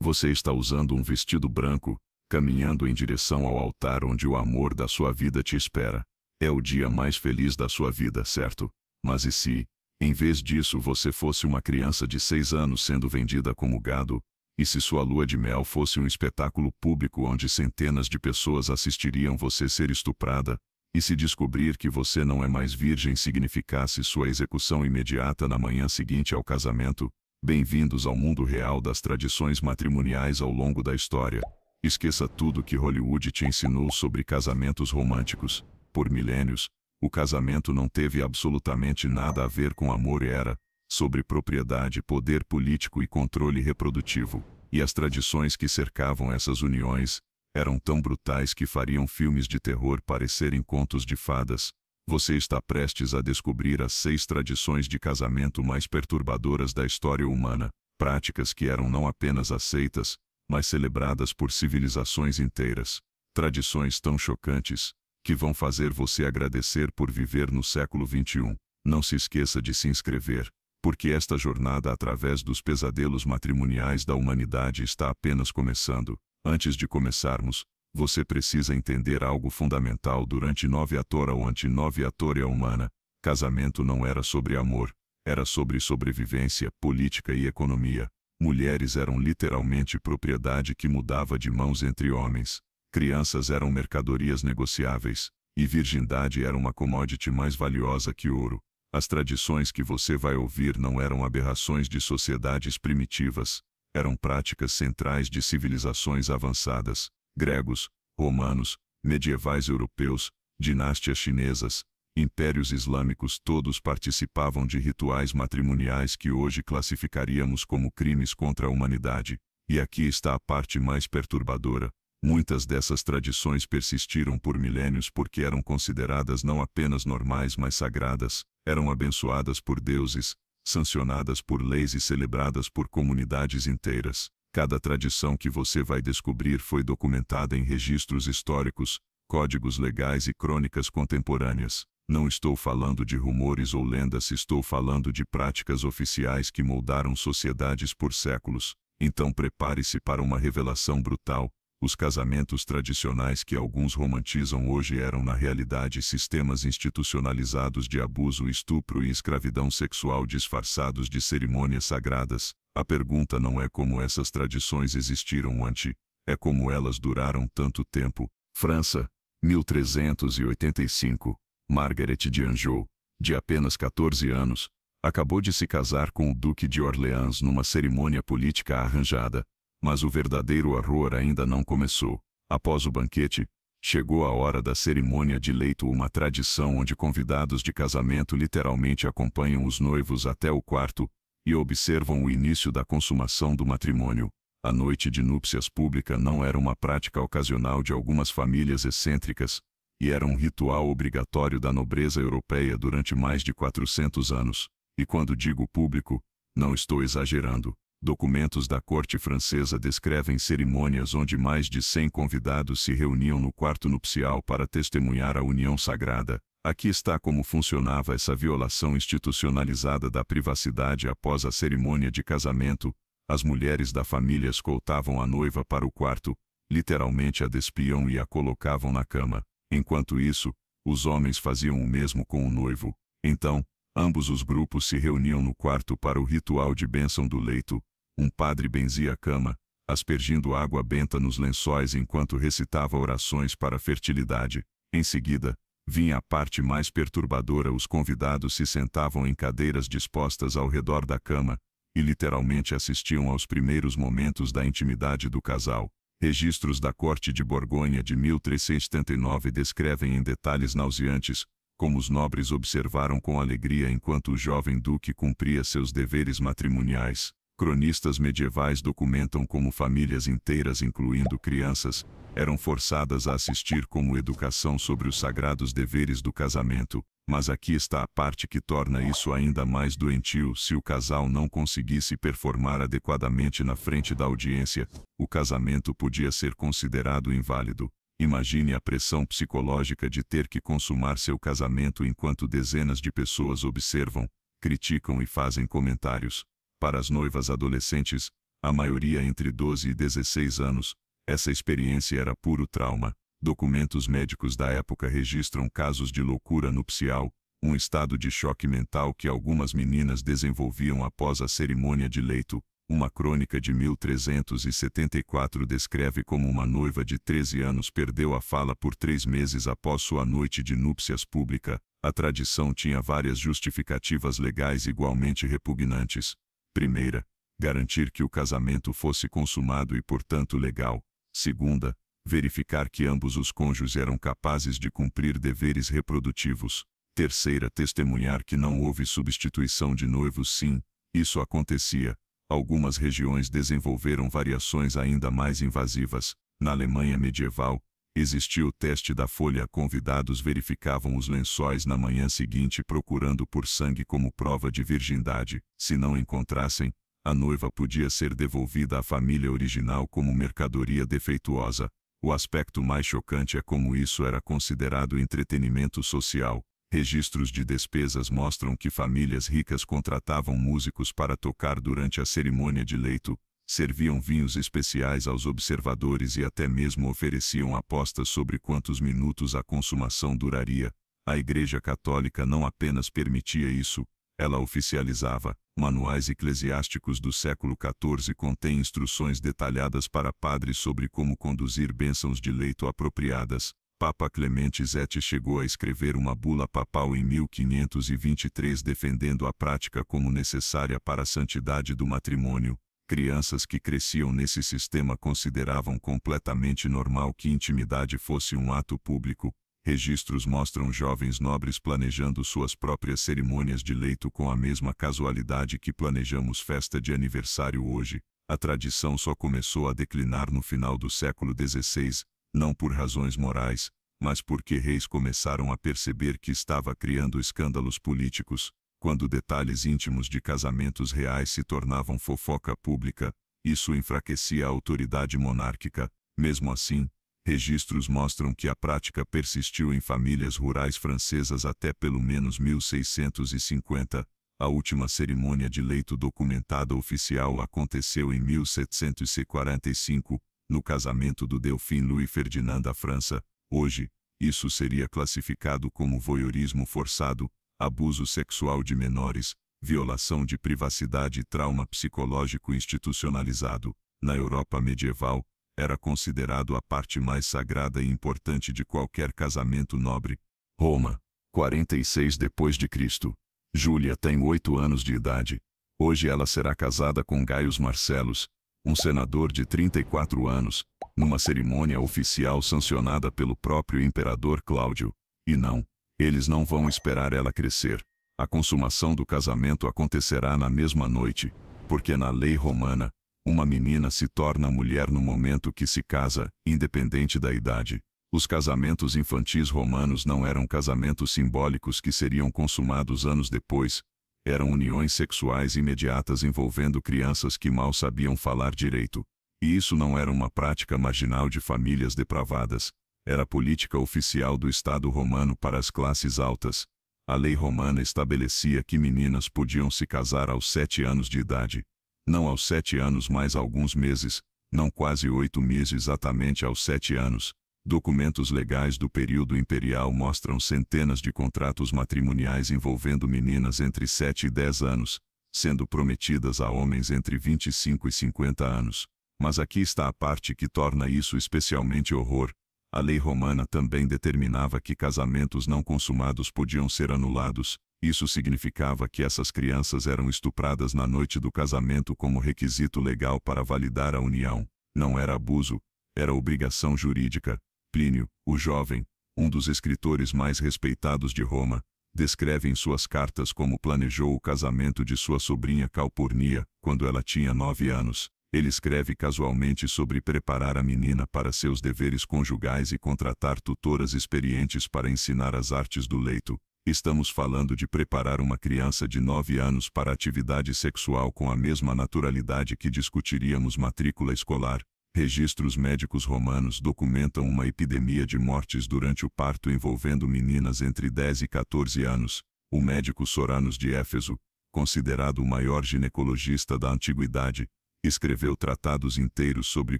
Você está usando um vestido branco, caminhando em direção ao altar onde o amor da sua vida te espera. É o dia mais feliz da sua vida, certo? Mas e se, em vez disso, você fosse uma criança de 6 anos sendo vendida como gado? E se sua lua de mel fosse um espetáculo público onde centenas de pessoas assistiriam você ser estuprada? E se descobrir que você não é mais virgem significasse sua execução imediata na manhã seguinte ao casamento? Bem-vindos ao mundo real das tradições matrimoniais ao longo da história. Esqueça tudo que Hollywood te ensinou sobre casamentos românticos. Por milênios, o casamento não teve absolutamente nada a ver com amor, era sobre propriedade, poder político e controle reprodutivo. E as tradições que cercavam essas uniões eram tão brutais que fariam filmes de terror parecerem contos de fadas. Você está prestes a descobrir as 6 tradições de casamento mais perturbadoras da história humana, práticas que eram não apenas aceitas, mas celebradas por civilizações inteiras. Tradições tão chocantes que vão fazer você agradecer por viver no século XXI. Não se esqueça de se inscrever, porque esta jornada através dos pesadelos matrimoniais da humanidade está apenas começando. Antes de começarmos, você precisa entender algo fundamental durante Nove Torah ou Anti-Nove Torah humana. Casamento não era sobre amor, era sobre sobrevivência, política e economia. Mulheres eram literalmente propriedade que mudava de mãos entre homens. Crianças eram mercadorias negociáveis, e virgindade era uma commodity mais valiosa que ouro. As tradições que você vai ouvir não eram aberrações de sociedades primitivas, eram práticas centrais de civilizações avançadas. Gregos, romanos, medievais europeus, dinástias chinesas, impérios islâmicos, todos participavam de rituais matrimoniais que hoje classificaríamos como crimes contra a humanidade. E aqui está a parte mais perturbadora. Muitas dessas tradições persistiram por milênios porque eram consideradas não apenas normais mas sagradas, eram abençoadas por deuses, sancionadas por leis e celebradas por comunidades inteiras. Cada tradição que você vai descobrir foi documentada em registros históricos, códigos legais e crônicas contemporâneas. Não estou falando de rumores ou lendas, estou falando de práticas oficiais que moldaram sociedades por séculos. Então prepare-se para uma revelação brutal. Os casamentos tradicionais que alguns romantizam hoje eram na realidade sistemas institucionalizados de abuso, estupro e escravidão sexual disfarçados de cerimônias sagradas. A pergunta não é como essas tradições existiram antes, é como elas duraram tanto tempo. França, 1385. Margaret de Anjou, de apenas 14 anos, acabou de se casar com o Duque de Orleans numa cerimônia política arranjada. Mas o verdadeiro horror ainda não começou. Após o banquete, chegou a hora da cerimônia de leito, uma tradição onde convidados de casamento literalmente acompanham os noivos até o quarto e observam o início da consumação do matrimônio. A noite de núpcias pública não era uma prática ocasional de algumas famílias excêntricas, e era um ritual obrigatório da nobreza europeia durante mais de 400 anos. E quando digo público, não estou exagerando. Documentos da corte francesa descrevem cerimônias onde mais de 100 convidados se reuniam no quarto nupcial para testemunhar a união sagrada. Aqui está como funcionava essa violação institucionalizada da privacidade após a cerimônia de casamento. As mulheres da família escoltavam a noiva para o quarto, literalmente a despiam e a colocavam na cama. Enquanto isso, os homens faziam o mesmo com o noivo. Então, ambos os grupos se reuniam no quarto para o ritual de bênção do leito. Um padre benzia a cama, aspergindo água benta nos lençóis enquanto recitava orações para a fertilidade. Em seguida, vinha a parte mais perturbadora: os convidados se sentavam em cadeiras dispostas ao redor da cama e literalmente assistiam aos primeiros momentos da intimidade do casal. Registros da corte de Borgonha de 1379 descrevem em detalhes nauseantes como os nobres observaram com alegria enquanto o jovem duque cumpria seus deveres matrimoniais. Cronistas medievais documentam como famílias inteiras, incluindo crianças, eram forçadas a assistir como educação sobre os sagrados deveres do casamento. Mas aqui está a parte que torna isso ainda mais doentio: se o casal não conseguisse performar adequadamente na frente da audiência, o casamento podia ser considerado inválido. Imagine a pressão psicológica de ter que consumar seu casamento enquanto dezenas de pessoas observam, criticam e fazem comentários. Para as noivas adolescentes, a maioria entre 12 e 16 anos. Essa experiência era puro trauma. Documentos médicos da época registram casos de loucura nupcial, um estado de choque mental que algumas meninas desenvolviam após a cerimônia de leito. Uma crônica de 1374 descreve como uma noiva de 13 anos perdeu a fala por 3 meses após sua noite de núpcias pública. A tradição tinha várias justificativas legais igualmente repugnantes. Primeira, garantir que o casamento fosse consumado e portanto legal. Segunda, verificar que ambos os cônjuges eram capazes de cumprir deveres reprodutivos. Terceira, testemunhar que não houve substituição de noivos. Sim, isso acontecia. Algumas regiões desenvolveram variações ainda mais invasivas. Na Alemanha medieval, existia o teste da folha. Convidados verificavam os lençóis na manhã seguinte procurando por sangue como prova de virgindade. Se não encontrassem, a noiva podia ser devolvida à família original como mercadoria defeituosa. O aspecto mais chocante é como isso era considerado entretenimento social. Registros de despesas mostram que famílias ricas contratavam músicos para tocar durante a cerimônia de leito, serviam vinhos especiais aos observadores e até mesmo ofereciam apostas sobre quantos minutos a consumação duraria. A Igreja Católica não apenas permitia isso, ela oficializava. Manuais eclesiásticos do século XIV contêm instruções detalhadas para padres sobre como conduzir bênçãos de leito apropriadas. Papa Clemente VII chegou a escrever uma bula papal em 1523 defendendo a prática como necessária para a santidade do matrimônio. Crianças que cresciam nesse sistema consideravam completamente normal que intimidade fosse um ato público. Registros mostram jovens nobres planejando suas próprias cerimônias de leito com a mesma casualidade que planejamos festa de aniversário hoje. A tradição só começou a declinar no final do século XVI, não por razões morais, mas porque reis começaram a perceber que estava criando escândalos políticos. Quando detalhes íntimos de casamentos reais se tornavam fofoca pública, isso enfraquecia a autoridade monárquica. Mesmo assim, registros mostram que a prática persistiu em famílias rurais francesas até pelo menos 1650. A última cerimônia de leito documentada oficial aconteceu em 1745, no casamento do Delfim Louis Ferdinand da França. Hoje, isso seria classificado como voyeurismo forçado, abuso sexual de menores, violação de privacidade e trauma psicológico institucionalizado. Na Europa medieval, era considerado a parte mais sagrada e importante de qualquer casamento nobre. Roma, 46 d.C. Júlia tem 8 anos de idade. Hoje ela será casada com Gaius Marcellus, um senador de 34 anos, numa cerimônia oficial sancionada pelo próprio imperador Cláudio. E não, eles não vão esperar ela crescer. A consumação do casamento acontecerá na mesma noite, porque na lei romana, uma menina se torna mulher no momento que se casa, independente da idade. Os casamentos infantis romanos não eram casamentos simbólicos que seriam consumados anos depois. Eram uniões sexuais imediatas envolvendo crianças que mal sabiam falar direito. E isso não era uma prática marginal de famílias depravadas. Era a política oficial do Estado romano para as classes altas. A lei romana estabelecia que meninas podiam se casar aos 7 anos de idade. Não aos 7 anos mais alguns meses, não quase 8 meses exatamente aos 7 anos. Documentos legais do período imperial mostram centenas de contratos matrimoniais envolvendo meninas entre 7 e 10 anos, sendo prometidas a homens entre 25 e 50 anos. Mas aqui está a parte que torna isso especialmente horror. A lei romana também determinava que casamentos não consumados podiam ser anulados. Isso significava que essas crianças eram estupradas na noite do casamento como requisito legal para validar a união. Não era abuso, era obrigação jurídica. Plínio, o jovem, um dos escritores mais respeitados de Roma, descreve em suas cartas como planejou o casamento de sua sobrinha Calpurnia, quando ela tinha 9 anos. Ele escreve casualmente sobre preparar a menina para seus deveres conjugais e contratar tutoras experientes para ensinar as artes do leito. Estamos falando de preparar uma criança de 9 anos para a atividade sexual com a mesma naturalidade que discutiríamos matrícula escolar. Registros médicos romanos documentam uma epidemia de mortes durante o parto envolvendo meninas entre 10 e 14 anos. O médico Soranos de Éfeso, considerado o maior ginecologista da antiguidade, Escreveu tratados inteiros sobre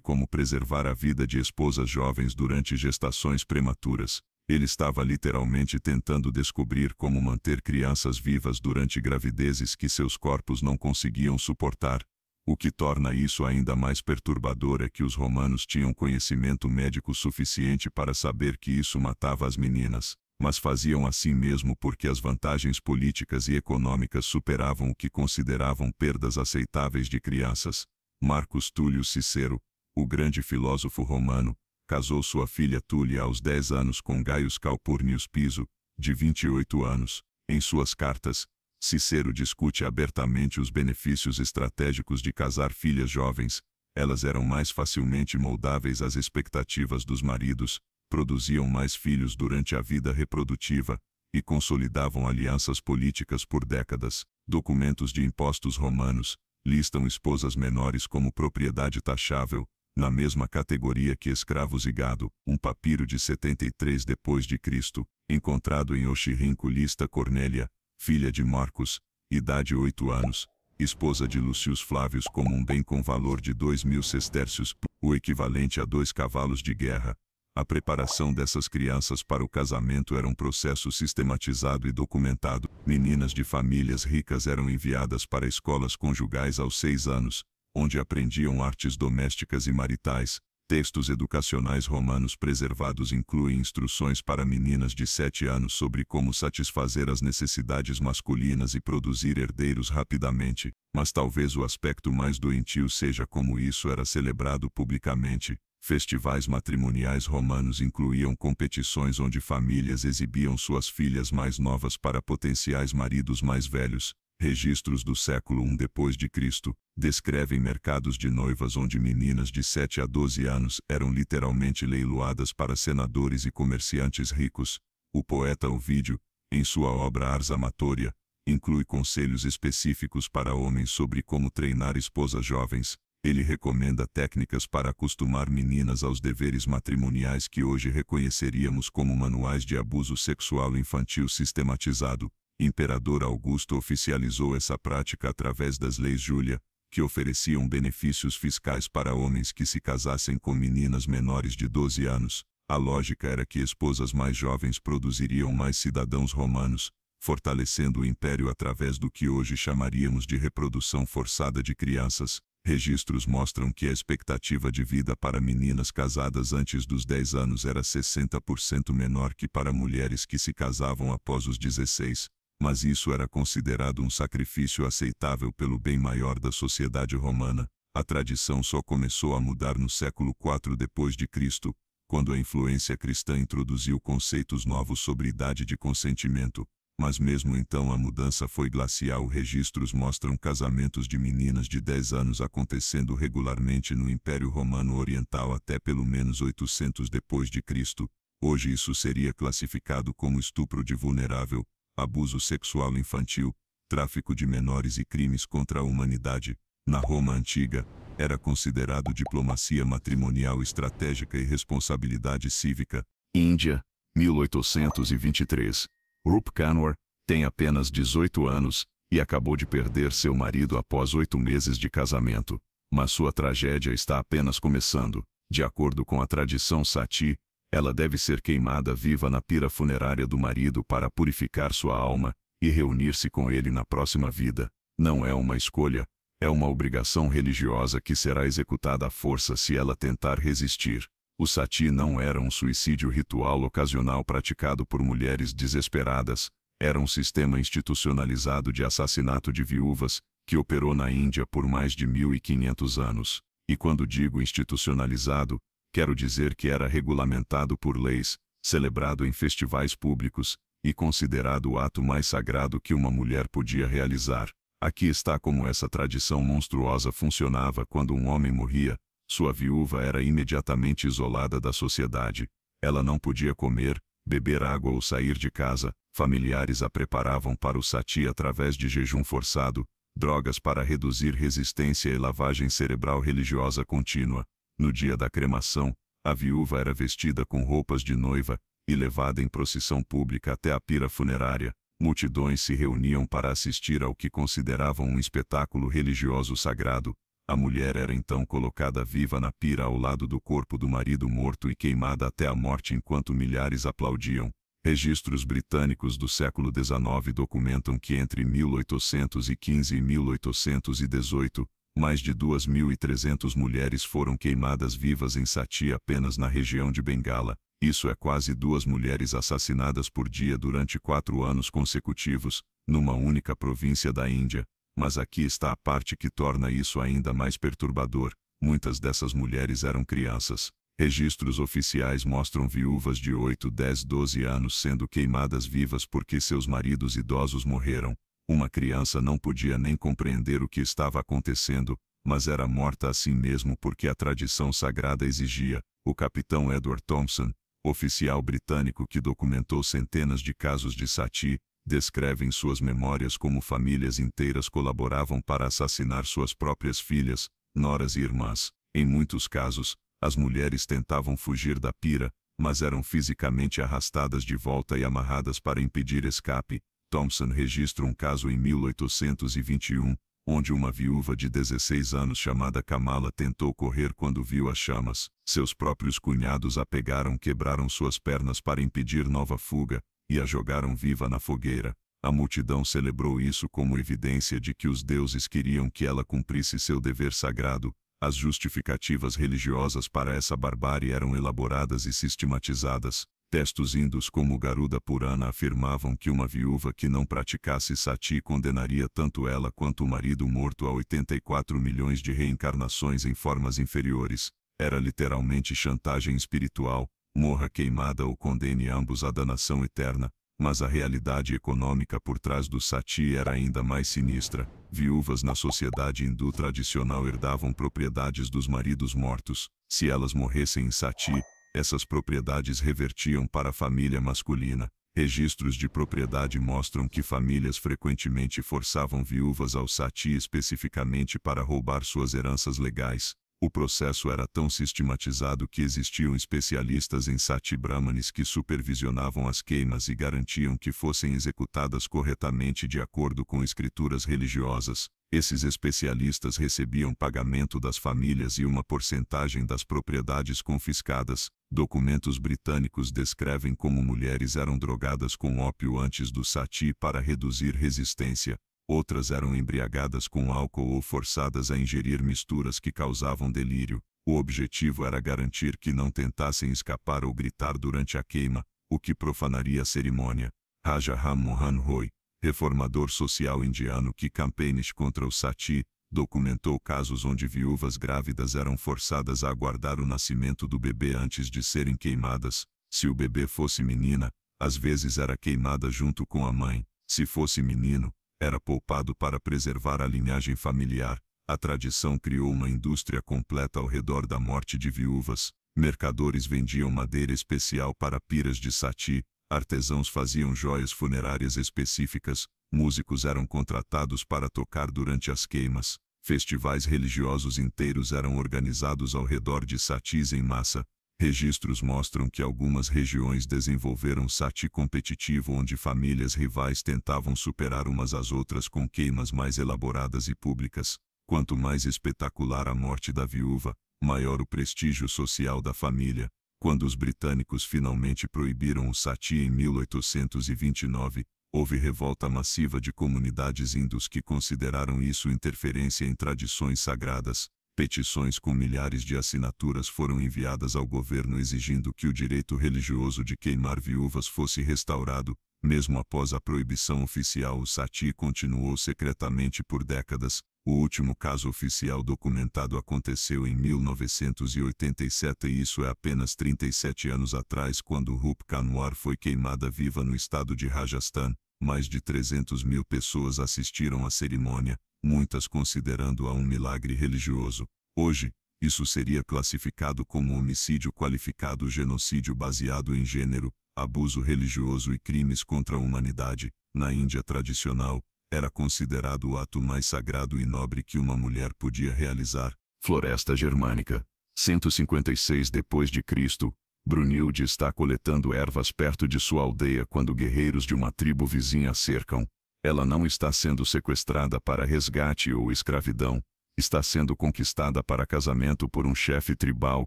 como preservar a vida de esposas jovens durante gestações prematuras. Ele estava literalmente tentando descobrir como manter crianças vivas durante gravidezes que seus corpos não conseguiam suportar. O que torna isso ainda mais perturbador é que os romanos tinham conhecimento médico suficiente para saber que isso matava as meninas, mas faziam assim mesmo porque as vantagens políticas e econômicas superavam o que consideravam perdas aceitáveis de crianças. Marcus Túlio Cícero, o grande filósofo romano, casou sua filha Túlia aos 10 anos com Gaius Calpurnius Piso, de 28 anos. Em suas cartas, Cícero discute abertamente os benefícios estratégicos de casar filhas jovens. Elas eram mais facilmente moldáveis às expectativas dos maridos, produziam mais filhos durante a vida reprodutiva e consolidavam alianças políticas por décadas. Documentos de impostos romanos listam esposas menores como propriedade taxável, na mesma categoria que escravos e gado. Um papiro de 73 d.C., encontrado em Oxirrinco, lista Cornélia, filha de Marcos, idade 8 anos, esposa de Lúcius Flávios, como um bem com valor de 2.000 sestércios, o equivalente a 2 cavalos de guerra. A preparação dessas crianças para o casamento era um processo sistematizado e documentado. Meninas de famílias ricas eram enviadas para escolas conjugais aos 6 anos, onde aprendiam artes domésticas e maritais. Textos educacionais romanos preservados incluem instruções para meninas de 7 anos sobre como satisfazer as necessidades masculinas e produzir herdeiros rapidamente. Mas talvez o aspecto mais doentio seja como isso era celebrado publicamente. Festivais matrimoniais romanos incluíam competições onde famílias exibiam suas filhas mais novas para potenciais maridos mais velhos. Registros do século I d.C. descrevem mercados de noivas onde meninas de 7 a 12 anos eram literalmente leiloadas para senadores e comerciantes ricos. O poeta Ovídio, em sua obra Ars Amatoria, inclui conselhos específicos para homens sobre como treinar esposas jovens. Ele recomenda técnicas para acostumar meninas aos deveres matrimoniais que hoje reconheceríamos como manuais de abuso sexual infantil sistematizado. Imperador Augusto oficializou essa prática através das leis Júlia, que ofereciam benefícios fiscais para homens que se casassem com meninas menores de 12 anos. A lógica era que esposas mais jovens produziriam mais cidadãos romanos, fortalecendo o império através do que hoje chamaríamos de reprodução forçada de crianças. Registros mostram que a expectativa de vida para meninas casadas antes dos 10 anos era 60% menor que para mulheres que se casavam após os 16. Mas isso era considerado um sacrifício aceitável pelo bem maior da sociedade romana. A tradição só começou a mudar no século IV d.C., quando a influência cristã introduziu conceitos novos sobre idade de consentimento. Mas mesmo então a mudança foi glacial. Registros mostram casamentos de meninas de 10 anos acontecendo regularmente no Império Romano Oriental até pelo menos 800 d.C. Hoje isso seria classificado como estupro de vulnerável, abuso sexual infantil, tráfico de menores e crimes contra a humanidade. Na Roma Antiga, era considerado diplomacia matrimonial estratégica e responsabilidade cívica. Índia, 1823. Rup Kanwar tem apenas 18 anos e acabou de perder seu marido após 8 meses de casamento. Mas sua tragédia está apenas começando. De acordo com a tradição Sati, ela deve ser queimada viva na pira funerária do marido para purificar sua alma e reunir-se com ele na próxima vida. Não é uma escolha, é uma obrigação religiosa que será executada à força se ela tentar resistir. O sati não era um suicídio ritual ocasional praticado por mulheres desesperadas, era um sistema institucionalizado de assassinato de viúvas, que operou na Índia por mais de 1500 anos. E quando digo institucionalizado, quero dizer que era regulamentado por leis, celebrado em festivais públicos, e considerado o ato mais sagrado que uma mulher podia realizar. Aqui está como essa tradição monstruosa funcionava. Quando um homem morria, sua viúva era imediatamente isolada da sociedade. Ela não podia comer, beber água ou sair de casa. Familiares a preparavam para o sati através de jejum forçado, drogas para reduzir resistência e lavagem cerebral religiosa contínua. No dia da cremação, a viúva era vestida com roupas de noiva e levada em procissão pública até a pira funerária. Multidões se reuniam para assistir ao que consideravam um espetáculo religioso sagrado. A mulher era então colocada viva na pira ao lado do corpo do marido morto e queimada até a morte enquanto milhares aplaudiam. Registros britânicos do século XIX documentam que entre 1815 e 1818, mais de 2.300 mulheres foram queimadas vivas em Sati apenas na região de Bengala. Isso é quase 2 mulheres assassinadas por dia durante 4 anos consecutivos, numa única província da Índia. Mas aqui está a parte que torna isso ainda mais perturbador. Muitas dessas mulheres eram crianças. Registros oficiais mostram viúvas de 8, 10, 12 anos sendo queimadas vivas porque seus maridos idosos morreram. Uma criança não podia nem compreender o que estava acontecendo, mas era morta assim mesmo porque a tradição sagrada exigia. O capitão Edward Thompson, oficial britânico que documentou centenas de casos de Sati, descreve em suas memórias como famílias inteiras colaboravam para assassinar suas próprias filhas, noras e irmãs. Em muitos casos, as mulheres tentavam fugir da pira, mas eram fisicamente arrastadas de volta e amarradas para impedir escape. Thompson registra um caso em 1821, onde uma viúva de 16 anos chamada Kamala tentou correr quando viu as chamas. Seus próprios cunhados a pegaram, quebraram suas pernas para impedir nova fuga, e a jogaram viva na fogueira. A multidão celebrou isso como evidência de que os deuses queriam que ela cumprisse seu dever sagrado. As justificativas religiosas para essa barbárie eram elaboradas e sistematizadas. Textos hindus como o Garuda Purana afirmavam que uma viúva que não praticasse sati condenaria tanto ela quanto o marido morto a 84 milhões de reencarnações em formas inferiores. Era literalmente chantagem espiritual. Morra queimada ou condene ambos à danação eterna. Mas a realidade econômica por trás do sati era ainda mais sinistra. Viúvas na sociedade hindu tradicional herdavam propriedades dos maridos mortos. Se elas morressem em sati, essas propriedades revertiam para a família masculina. Registros de propriedade mostram que famílias frequentemente forçavam viúvas ao sati especificamente para roubar suas heranças legais. O processo era tão sistematizado que existiam especialistas em sati brahmanes que supervisionavam as queimas e garantiam que fossem executadas corretamente de acordo com escrituras religiosas. Esses especialistas recebiam pagamento das famílias e uma porcentagem das propriedades confiscadas. Documentos britânicos descrevem como mulheres eram drogadas com ópio antes do sati para reduzir resistência. Outras eram embriagadas com álcool ou forçadas a ingerir misturas que causavam delírio. O objetivo era garantir que não tentassem escapar ou gritar durante a queima, o que profanaria a cerimônia. Raja Ram Mohan Roy, reformador social indiano que campaignou contra o sati, documentou casos onde viúvas grávidas eram forçadas a aguardar o nascimento do bebê antes de serem queimadas. Se o bebê fosse menina, às vezes era queimada junto com a mãe. Se fosse menino, era poupado para preservar a linhagem familiar. A tradição criou uma indústria completa ao redor da morte de viúvas. Mercadores vendiam madeira especial para piras de sati, artesãos faziam joias funerárias específicas, músicos eram contratados para tocar durante as queimas. Festivais religiosos inteiros eram organizados ao redor de satis em massa. Registros mostram que algumas regiões desenvolveram sati competitivo onde famílias rivais tentavam superar umas às outras com queimas mais elaboradas e públicas. Quanto mais espetacular a morte da viúva, maior o prestígio social da família. Quando os britânicos finalmente proibiram o sati em 1829, houve revolta massiva de comunidades hindus que consideraram isso interferência em tradições sagradas. Petições com milhares de assinaturas foram enviadas ao governo exigindo que o direito religioso de queimar viúvas fosse restaurado. Mesmo após a proibição oficial, o sati continuou secretamente por décadas. O último caso oficial documentado aconteceu em 1987 e isso é apenas 37 anos atrás, quando Rup Kanwar foi queimada viva no estado de Rajasthan. Mais de 300.000 pessoas assistiram à cerimônia, muitas considerando-a um milagre religioso. Hoje, isso seria classificado como homicídio qualificado, genocídio baseado em gênero, abuso religioso e crimes contra a humanidade. Na Índia tradicional, era considerado o ato mais sagrado e nobre que uma mulher podia realizar. Floresta Germânica, 156 d.C., Brunilde está coletando ervas perto de sua aldeia quando guerreiros de uma tribo vizinha a cercam. Ela não está sendo sequestrada para resgate ou escravidão. está sendo conquistada para casamento por um chefe tribal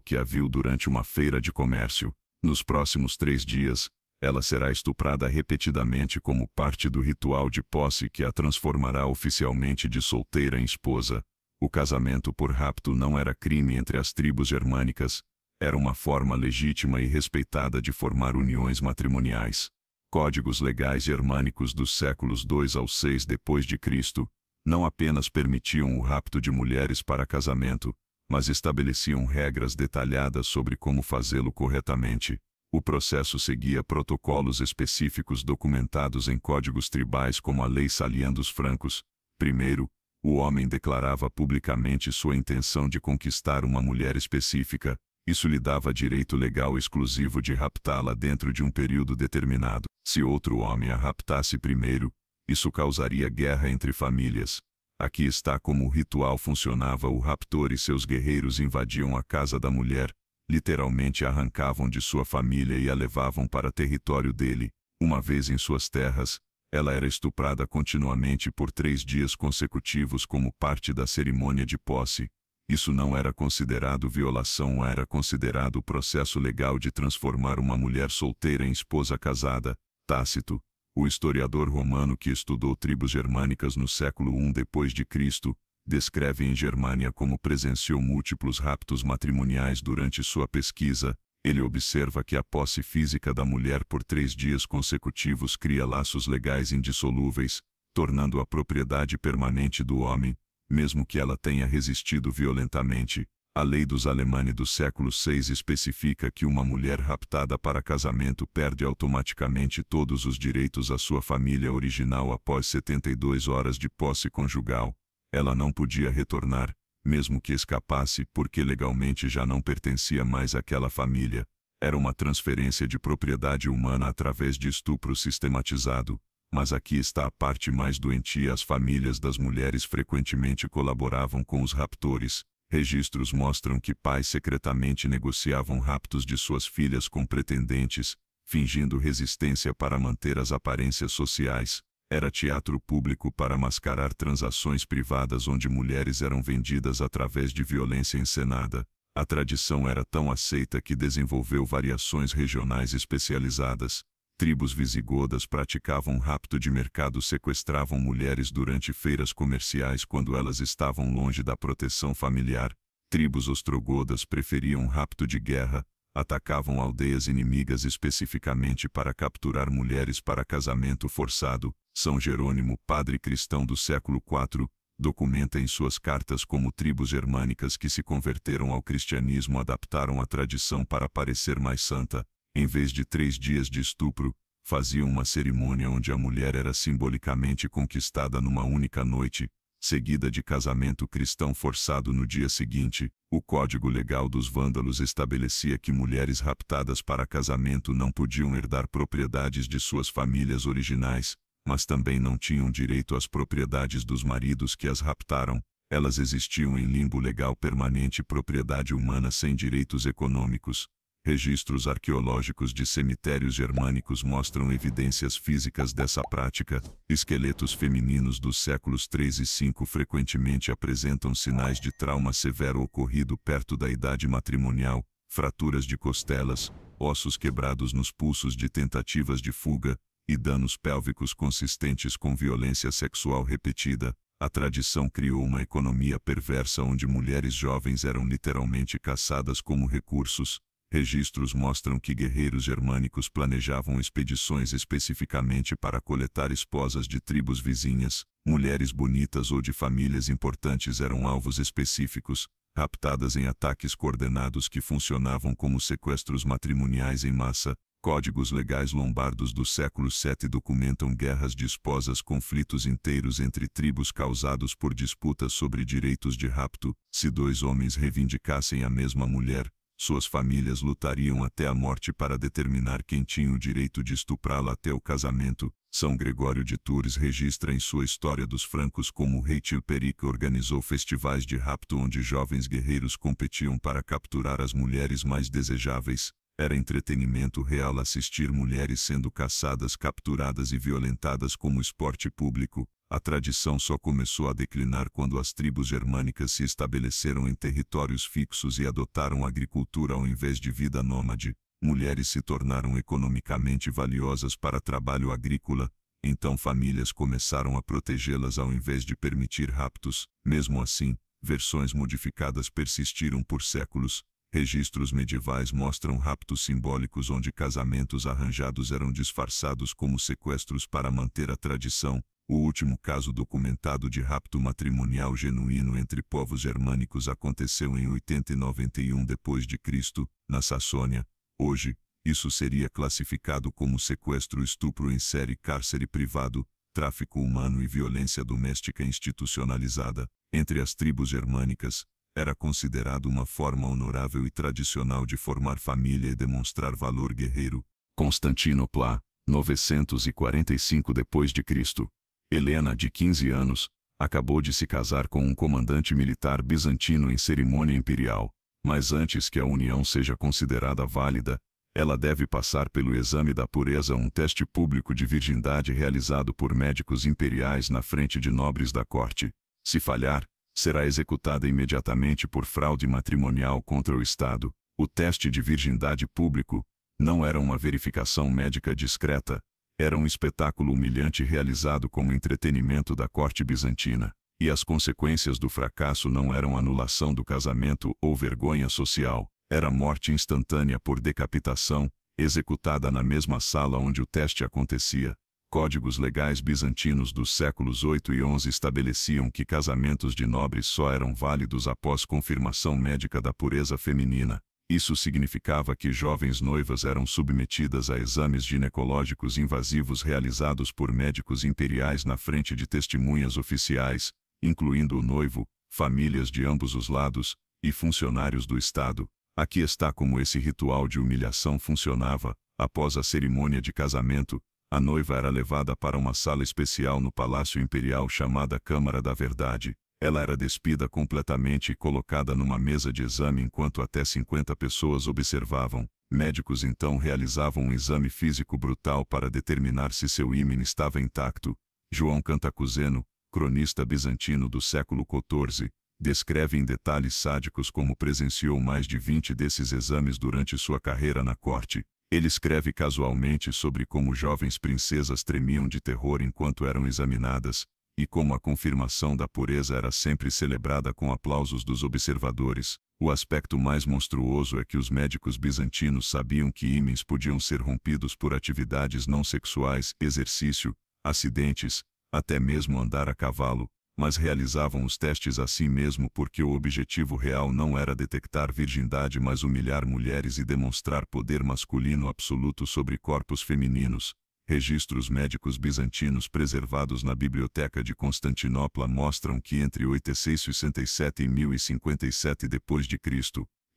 que a viu durante uma feira de comércio. Nos próximos 3 dias, ela será estuprada repetidamente como parte do ritual de posse que a transformará oficialmente de solteira em esposa. O casamento por rapto não era crime entre as tribos germânicas, era uma forma legítima e respeitada de formar uniões matrimoniais. Códigos legais germânicos dos séculos 2 ao 6 d.C. não apenas permitiam o rapto de mulheres para casamento, mas estabeleciam regras detalhadas sobre como fazê-lo corretamente. O processo seguia protocolos específicos documentados em códigos tribais como a Lei Salian dos Francos. Primeiro, o homem declarava publicamente sua intenção de conquistar uma mulher específica. Isso lhe dava direito legal exclusivo de raptá-la dentro de um período determinado. Se outro homem a raptasse primeiro, isso causaria guerra entre famílias. Aqui está como o ritual funcionava: o raptor e seus guerreiros invadiam a casa da mulher, literalmente a arrancavam de sua família e a levavam para território dele. Uma vez em suas terras, ela era estuprada continuamente por 3 dias consecutivos como parte da cerimônia de posse. Isso não era considerado violação, era considerado o processo legal de transformar uma mulher solteira em esposa casada. Tácito, o historiador romano que estudou tribos germânicas no século I d.C., descreve em Germânia como presenciou múltiplos raptos matrimoniais durante sua pesquisa. Ele observa que a posse física da mulher por 3 dias consecutivos cria laços legais indissolúveis, tornando a propriedade permanente do homem, mesmo que ela tenha resistido violentamente. A lei dos Alemanni do século VI especifica que uma mulher raptada para casamento perde automaticamente todos os direitos à sua família original após 72 horas de posse conjugal. Ela não podia retornar, mesmo que escapasse, porque legalmente já não pertencia mais àquela família. Era uma transferência de propriedade humana através de estupro sistematizado. Mas aqui está a parte mais doentia: as famílias das mulheres frequentemente colaboravam com os raptores. Registros mostram que pais secretamente negociavam raptos de suas filhas com pretendentes, fingindo resistência para manter as aparências sociais. Era teatro público para mascarar transações privadas onde mulheres eram vendidas através de violência encenada. A tradição era tão aceita que desenvolveu variações regionais especializadas. Tribos visigodas praticavam rapto de mercado, sequestravam mulheres durante feiras comerciais quando elas estavam longe da proteção familiar. Tribos ostrogodas preferiam rapto de guerra, atacavam aldeias inimigas especificamente para capturar mulheres para casamento forçado. São Jerônimo, padre cristão do século IV, documenta em suas cartas como tribos germânicas que se converteram ao cristianismo adaptaram a tradição para parecer mais santa. Em vez de 3 dias de estupro, faziam uma cerimônia onde a mulher era simbolicamente conquistada numa única noite, seguida de casamento cristão forçado no dia seguinte. O Código Legal dos Vândalos estabelecia que mulheres raptadas para casamento não podiam herdar propriedades de suas famílias originais, mas também não tinham direito às propriedades dos maridos que as raptaram. Elas existiam em limbo legal permanente, propriedade humana sem direitos econômicos. Registros arqueológicos de cemitérios germânicos mostram evidências físicas dessa prática. Esqueletos femininos dos séculos III e V frequentemente apresentam sinais de trauma severo ocorrido perto da idade matrimonial, fraturas de costelas, ossos quebrados nos pulsos de tentativas de fuga, e danos pélvicos consistentes com violência sexual repetida. A tradição criou uma economia perversa onde mulheres jovens eram literalmente caçadas como recursos. Registros mostram que guerreiros germânicos planejavam expedições especificamente para coletar esposas de tribos vizinhas. Mulheres bonitas ou de famílias importantes eram alvos específicos, raptadas em ataques coordenados que funcionavam como sequestros matrimoniais em massa. Códigos legais lombardos do século VII documentam guerras de esposas, conflitos inteiros entre tribos causados por disputas sobre direitos de rapto. Se 2 homens reivindicassem a mesma mulher, suas famílias lutariam até a morte para determinar quem tinha o direito de estuprá-la até o casamento. São Gregório de Tours registra em sua História dos Francos como o rei Chilperic organizou festivais de rapto onde jovens guerreiros competiam para capturar as mulheres mais desejáveis. Era entretenimento real assistir mulheres sendo caçadas, capturadas e violentadas como esporte público. A tradição só começou a declinar quando as tribos germânicas se estabeleceram em territórios fixos e adotaram agricultura ao invés de vida nômade. Mulheres se tornaram economicamente valiosas para trabalho agrícola, então famílias começaram a protegê-las ao invés de permitir raptos. Mesmo assim, versões modificadas persistiram por séculos. Registros medievais mostram raptos simbólicos onde casamentos arranjados eram disfarçados como sequestros para manter a tradição. O último caso documentado de rapto matrimonial genuíno entre povos germânicos aconteceu em 80 e 91 d.C., na Sassônia. Hoje, isso seria classificado como sequestro, estupro em série, cárcere privado, tráfico humano e violência doméstica institucionalizada. Entre as tribos germânicas, era considerado uma forma honorável e tradicional de formar família e demonstrar valor guerreiro. Constantinopla, 945 d.C. Helena, de 15 anos, acabou de se casar com um comandante militar bizantino em cerimônia imperial, mas antes que a união seja considerada válida, ela deve passar pelo exame da pureza, um teste público de virgindade realizado por médicos imperiais na frente de nobres da corte. Se falhar, será executada imediatamente por fraude matrimonial contra o Estado. O teste de virgindade público não era uma verificação médica discreta, era um espetáculo humilhante realizado como entretenimento da corte bizantina, e as consequências do fracasso não eram anulação do casamento ou vergonha social, era morte instantânea por decapitação, executada na mesma sala onde o teste acontecia. Códigos legais bizantinos dos séculos 8 e 11 estabeleciam que casamentos de nobres só eram válidos após confirmação médica da pureza feminina. Isso significava que jovens noivas eram submetidas a exames ginecológicos invasivos realizados por médicos imperiais na frente de testemunhas oficiais, incluindo o noivo, famílias de ambos os lados, e funcionários do Estado. Aqui está como esse ritual de humilhação funcionava. Após a cerimônia de casamento, a noiva era levada para uma sala especial no Palácio Imperial chamada Câmara da Verdade. Ela era despida completamente e colocada numa mesa de exame enquanto até 50 pessoas observavam. Médicos então realizavam um exame físico brutal para determinar se seu ímã estava intacto. João Cantacuzeno, cronista bizantino do século XIV, descreve em detalhes sádicos como presenciou mais de 20 desses exames durante sua carreira na corte. Ele escreve casualmente sobre como jovens princesas tremiam de terror enquanto eram examinadas, e como a confirmação da pureza era sempre celebrada com aplausos dos observadores. O aspecto mais monstruoso é que os médicos bizantinos sabiam que ímãs podiam ser rompidos por atividades não sexuais, exercício, acidentes, até mesmo andar a cavalo, mas realizavam os testes assim mesmo porque o objetivo real não era detectar virgindade mas humilhar mulheres e demonstrar poder masculino absoluto sobre corpos femininos. Registros médicos bizantinos preservados na Biblioteca de Constantinopla mostram que entre 867 e 1057 d.C.,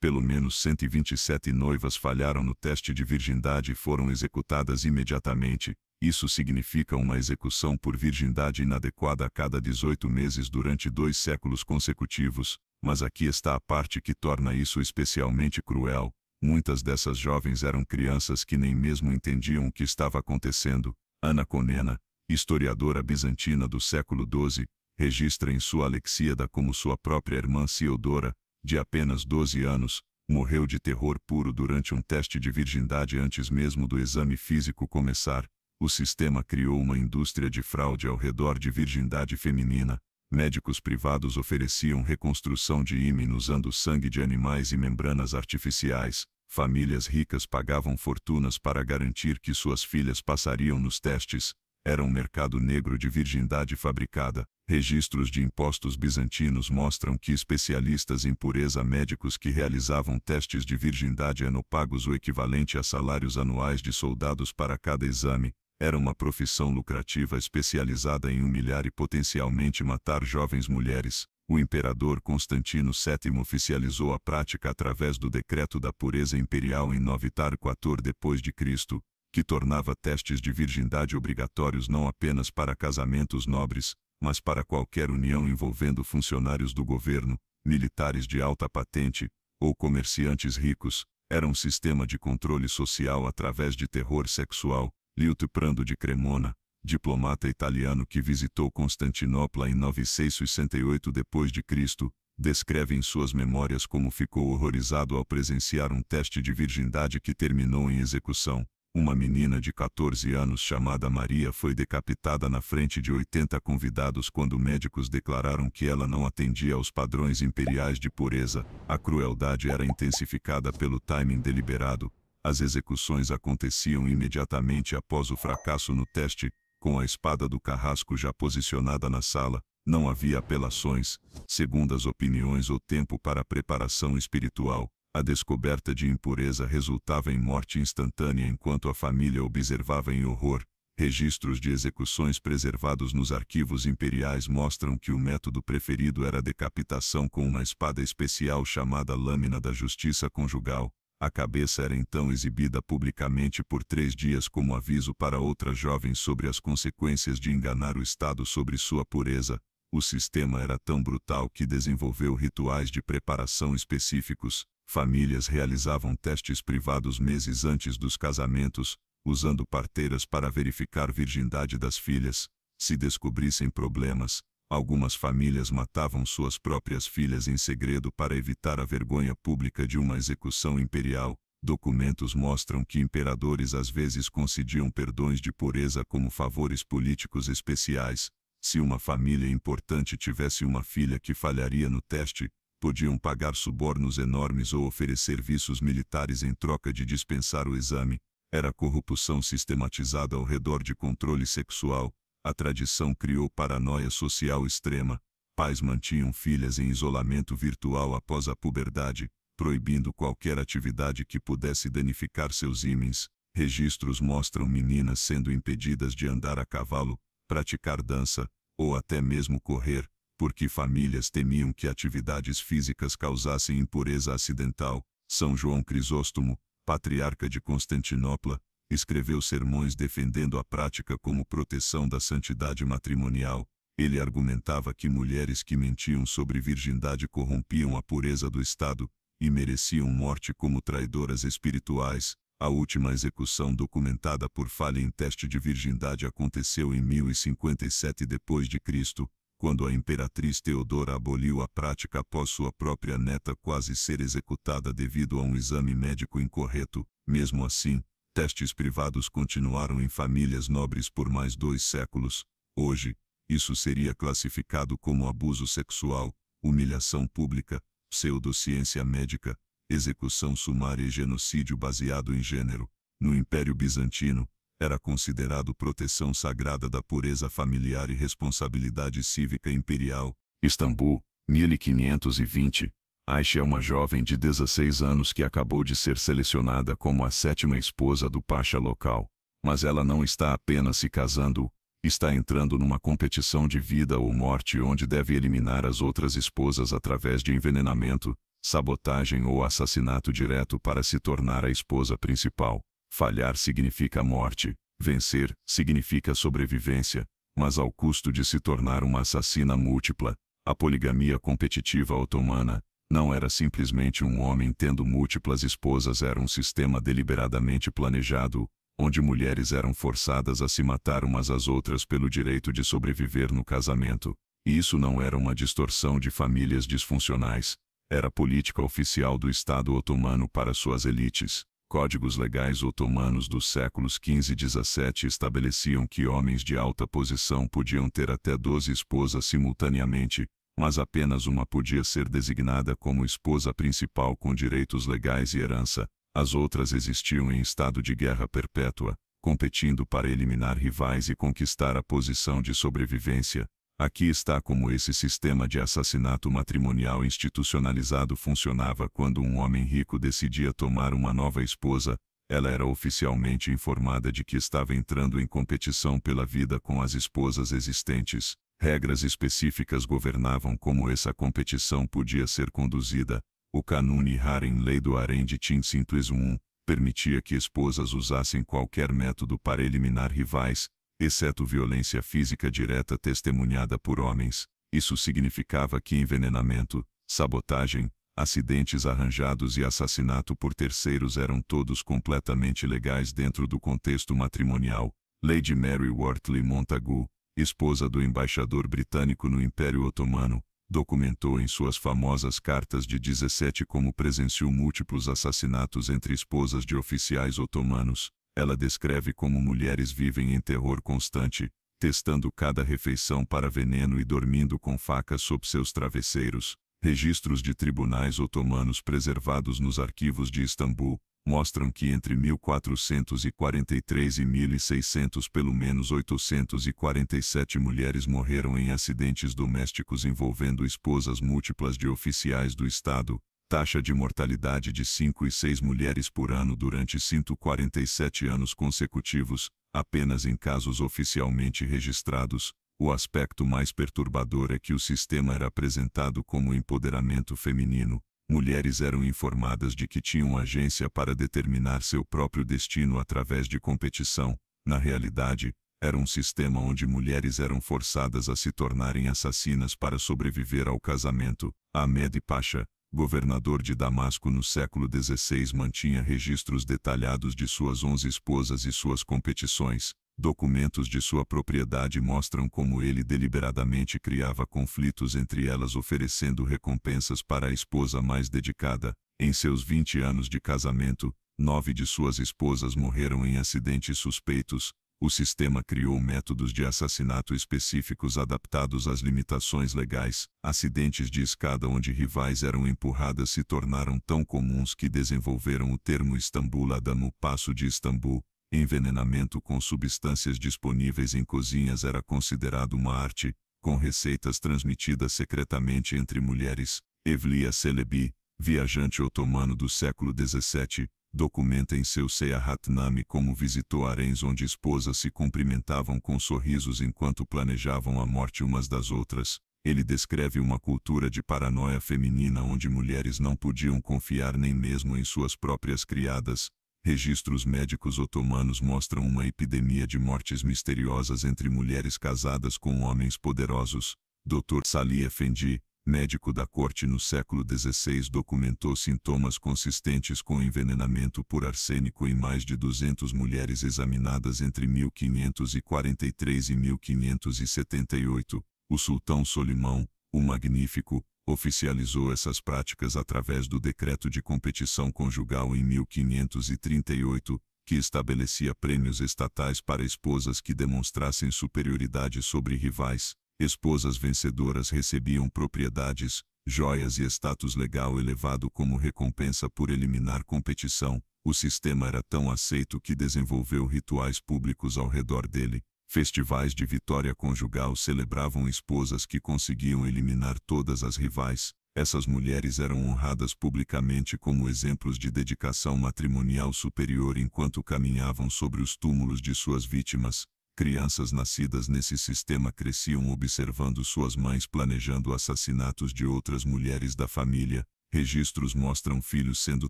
pelo menos 127 noivas falharam no teste de virgindade e foram executadas imediatamente. Isso significa uma execução por virgindade inadequada a cada 18 meses durante 2 séculos consecutivos. Mas aqui está a parte que torna isso especialmente cruel. Muitas dessas jovens eram crianças que nem mesmo entendiam o que estava acontecendo. Ana Comnena, historiadora bizantina do século XII, registra em sua Alexíada como sua própria irmã Ciodora, de apenas 12 anos, morreu de terror puro durante um teste de virgindade antes mesmo do exame físico começar. O sistema criou uma indústria de fraude ao redor de virgindade feminina. Médicos privados ofereciam reconstrução de ímã usando sangue de animais e membranas artificiais. Famílias ricas pagavam fortunas para garantir que suas filhas passariam nos testes. Era um mercado negro de virgindade fabricada. Registros de impostos bizantinos mostram que especialistas em pureza, médicos que realizavam testes de virgindade, eram pagos o equivalente a salários anuais de soldados para cada exame. Era uma profissão lucrativa especializada em humilhar e potencialmente matar jovens mulheres. O imperador Constantino VII oficializou a prática através do Decreto da Pureza Imperial em 904 d.C., que tornava testes de virgindade obrigatórios não apenas para casamentos nobres, mas para qualquer união envolvendo funcionários do governo, militares de alta patente, ou comerciantes ricos. Era um sistema de controle social através de terror sexual. Liutprando de Cremona, diplomata italiano que visitou Constantinopla em 968 d.C., descreve em suas memórias como ficou horrorizado ao presenciar um teste de virgindade que terminou em execução. Uma menina de 14 anos chamada Maria foi decapitada na frente de 80 convidados quando médicos declararam que ela não atendia aos padrões imperiais de pureza. A crueldade era intensificada pelo timing deliberado. As execuções aconteciam imediatamente após o fracasso no teste, com a espada do carrasco já posicionada na sala. Não havia apelações, segundas opiniões ou tempo para preparação espiritual. A descoberta de impureza resultava em morte instantânea enquanto a família observava em horror. Registros de execuções preservados nos arquivos imperiais mostram que o método preferido era a decapitação com uma espada especial chamada lâmina da justiça conjugal. A cabeça era então exibida publicamente por 3 dias como aviso para outras jovens sobre as consequências de enganar o Estado sobre sua pureza. O sistema era tão brutal que desenvolveu rituais de preparação específicos. Famílias realizavam testes privados meses antes dos casamentos, usando parteiras para verificar virgindade das filhas. Se descobrissem problemas, algumas famílias matavam suas próprias filhas em segredo para evitar a vergonha pública de uma execução imperial. Documentos mostram que imperadores às vezes concediam perdões de pureza como favores políticos especiais. Se uma família importante tivesse uma filha que falharia no teste, podiam pagar subornos enormes ou oferecer viços militares em troca de dispensar o exame. Era corrupção sistematizada ao redor de controle sexual. A tradição criou paranoia social extrema. Pais mantinham filhas em isolamento virtual após a puberdade, proibindo qualquer atividade que pudesse danificar seus ímãs. Registros mostram meninas sendo impedidas de andar a cavalo, praticar dança, ou até mesmo correr, porque famílias temiam que atividades físicas causassem impureza acidental. São João Crisóstomo, patriarca de Constantinopla, escreveu sermões defendendo a prática como proteção da santidade matrimonial. Ele argumentava que mulheres que mentiam sobre virgindade corrompiam a pureza do Estado e mereciam morte como traidoras espirituais. A última execução documentada por falha em teste de virgindade aconteceu em 1057 d.C., quando a imperatriz Teodora aboliu a prática após sua própria neta quase ser executada devido a um exame médico incorreto. Mesmo assim, testes privados continuaram em famílias nobres por mais 2 séculos. Hoje, isso seria classificado como abuso sexual, humilhação pública, pseudociência médica, execução sumária e genocídio baseado em gênero. No Império Bizantino, era considerado proteção sagrada da pureza familiar e responsabilidade cívica imperial. Istambul, 1520. Ayşe é uma jovem de 16 anos que acabou de ser selecionada como a 7ª esposa do pacha local. Mas ela não está apenas se casando, está entrando numa competição de vida ou morte onde deve eliminar as outras esposas através de envenenamento, sabotagem ou assassinato direto para se tornar a esposa principal. Falhar significa morte, vencer significa sobrevivência, mas ao custo de se tornar uma assassina múltipla. A poligamia competitiva otomana não era simplesmente um homem tendo múltiplas esposas, era um sistema deliberadamente planejado, onde mulheres eram forçadas a se matar umas às outras pelo direito de sobreviver no casamento. E isso não era uma distorção de famílias disfuncionais. Era a política oficial do Estado otomano para suas elites. Códigos legais otomanos dos séculos XV e XVII estabeleciam que homens de alta posição podiam ter até 12 esposas simultaneamente, mas apenas uma podia ser designada como esposa principal com direitos legais e herança. As outras existiam em estado de guerra perpétua, competindo para eliminar rivais e conquistar a posição de sobrevivência. Aqui está como esse sistema de assassinato matrimonial institucionalizado funcionava. Quando um homem rico decidia tomar uma nova esposa, ela era oficialmente informada de que estava entrando em competição pela vida com as esposas existentes. Regras específicas governavam como essa competição podia ser conduzida. O Kanun-i Harem, lei do harém de Tinsintuesu I, permitia que esposas usassem qualquer método para eliminar rivais, exceto violência física direta testemunhada por homens. Isso significava que envenenamento, sabotagem, acidentes arranjados e assassinato por terceiros eram todos completamente legais dentro do contexto matrimonial. Lady Mary Wortley Montagu, esposa do embaixador britânico no Império Otomano, documentou em suas famosas cartas de 17 como presenciou múltiplos assassinatos entre esposas de oficiais otomanos. Ela descreve como mulheres vivem em terror constante, testando cada refeição para veneno e dormindo com facas sob seus travesseiros. Registros de tribunais otomanos preservados nos arquivos de Istambul mostram que entre 1443 e 1600 pelo menos 847 mulheres morreram em acidentes domésticos envolvendo esposas múltiplas de oficiais do Estado, taxa de mortalidade de 5 e 6 mulheres por ano durante 147 anos consecutivos, apenas em casos oficialmente registrados. O aspecto mais perturbador é que o sistema era apresentado como empoderamento feminino. Mulheres eram informadas de que tinham agência para determinar seu próprio destino através de competição. Na realidade, era um sistema onde mulheres eram forçadas a se tornarem assassinas para sobreviver ao casamento. Ahmed Pasha, governador de Damasco no século XVI, mantinha registros detalhados de suas 11 esposas e suas competições. Documentos de sua propriedade mostram como ele deliberadamente criava conflitos entre elas, oferecendo recompensas para a esposa mais dedicada. Em seus 20 anos de casamento, 9 de suas esposas morreram em acidentes suspeitos. O sistema criou métodos de assassinato específicos adaptados às limitações legais. Acidentes de escada onde rivais eram empurradas se tornaram tão comuns que desenvolveram o termo Istambul Adam, o passo de Istambul. Envenenamento com substâncias disponíveis em cozinhas era considerado uma arte, com receitas transmitidas secretamente entre mulheres. Evliya Çelebi, viajante otomano do século XVII, documenta em seu Seyahatname como visitou haréns onde esposas se cumprimentavam com sorrisos enquanto planejavam a morte umas das outras. Ele descreve uma cultura de paranoia feminina onde mulheres não podiam confiar nem mesmo em suas próprias criadas. Registros médicos otomanos mostram uma epidemia de mortes misteriosas entre mulheres casadas com homens poderosos. Dr. Salih Efendi, médico da corte no século XVI, documentou sintomas consistentes com envenenamento por arsênico em mais de 200 mulheres examinadas entre 1543 e 1578. O sultão Solimão, o Magnífico, oficializou essas práticas através do Decreto de Competição Conjugal em 1538, que estabelecia prêmios estatais para esposas que demonstrassem superioridade sobre rivais. Esposas vencedoras recebiam propriedades, joias e status legal elevado como recompensa por eliminar competição. O sistema era tão aceito que desenvolveu rituais públicos ao redor dele. Festivais de vitória conjugal celebravam esposas que conseguiam eliminar todas as rivais. Essas mulheres eram honradas publicamente como exemplos de dedicação matrimonial superior enquanto caminhavam sobre os túmulos de suas vítimas. Crianças nascidas nesse sistema cresciam observando suas mães planejando assassinatos de outras mulheres da família. Registros mostram filhos sendo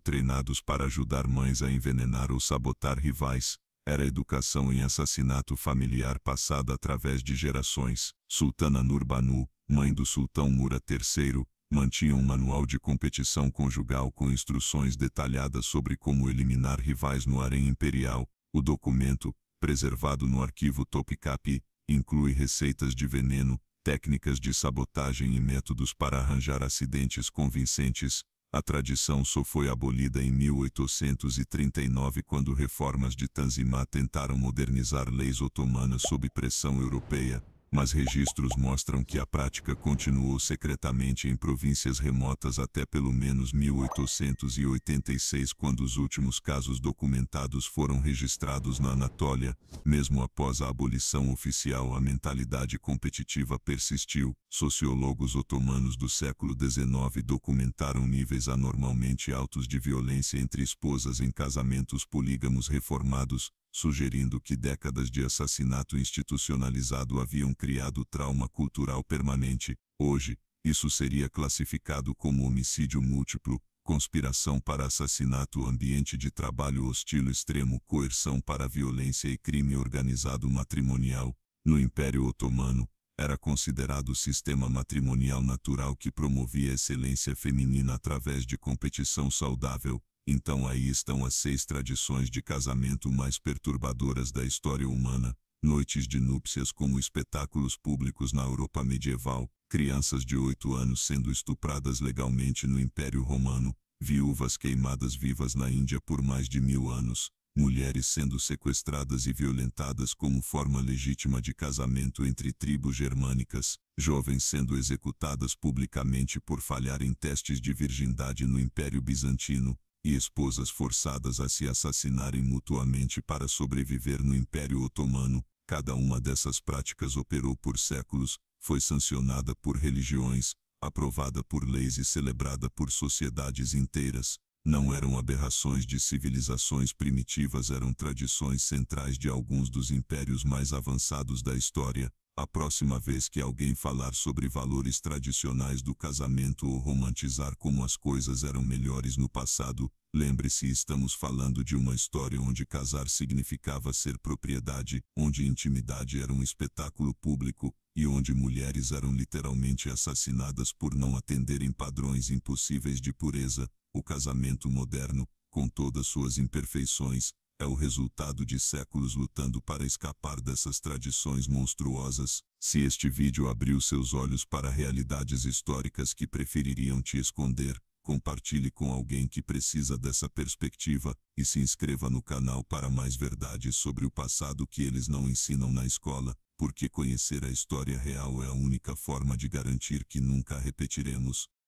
treinados para ajudar mães a envenenar ou sabotar rivais. Era educação em assassinato familiar passada através de gerações. Sultana Nur Banu, mãe do sultão Murad III, mantinha um manual de competição conjugal com instruções detalhadas sobre como eliminar rivais no harém imperial. O documento, preservado no arquivo Topkapi, inclui receitas de veneno, técnicas de sabotagem e métodos para arranjar acidentes convincentes. A tradição só foi abolida em 1839 quando reformas de Tanzimat tentaram modernizar leis otomanas sob pressão europeia, mas registros mostram que a prática continuou secretamente em províncias remotas até pelo menos 1886, quando os últimos casos documentados foram registrados na Anatólia. Mesmo após a abolição oficial, a mentalidade competitiva persistiu. Sociólogos otomanos do século XIX documentaram níveis anormalmente altos de violência entre esposas em casamentos polígamos reformados, sugerindo que décadas de assassinato institucionalizado haviam criado trauma cultural permanente. Hoje, isso seria classificado como homicídio múltiplo, conspiração para assassinato, ambiente de trabalho hostil extremo, coerção para violência e crime organizado matrimonial. No Império Otomano, era considerado o sistema matrimonial natural que promovia a excelência feminina através de competição saudável. Então aí estão as 6 tradições de casamento mais perturbadoras da história humana. Noites de núpcias como espetáculos públicos na Europa medieval, crianças de 8 anos sendo estupradas legalmente no Império Romano, viúvas queimadas vivas na Índia por mais de 1000 anos, mulheres sendo sequestradas e violentadas como forma legítima de casamento entre tribos germânicas, jovens sendo executadas publicamente por falhar em testes de virgindade no Império Bizantino, e esposas forçadas a se assassinarem mutuamente para sobreviver no Império Otomano. Cada uma dessas práticas operou por séculos, foi sancionada por religiões, aprovada por leis e celebrada por sociedades inteiras. Não eram aberrações de civilizações primitivas, eram tradições centrais de alguns dos impérios mais avançados da história. A próxima vez que alguém falar sobre valores tradicionais do casamento ou romantizar como as coisas eram melhores no passado, lembre-se, estamos falando de uma história onde casar significava ser propriedade, onde intimidade era um espetáculo público, e onde mulheres eram literalmente assassinadas por não atenderem padrões impossíveis de pureza. O casamento moderno, com todas suas imperfeições, é o resultado de séculos lutando para escapar dessas tradições monstruosas. Se este vídeo abriu seus olhos para realidades históricas que prefeririam te esconder, compartilhe com alguém que precisa dessa perspectiva, e se inscreva no canal para mais verdades sobre o passado que eles não ensinam na escola, porque conhecer a história real é a única forma de garantir que nunca repetiremos.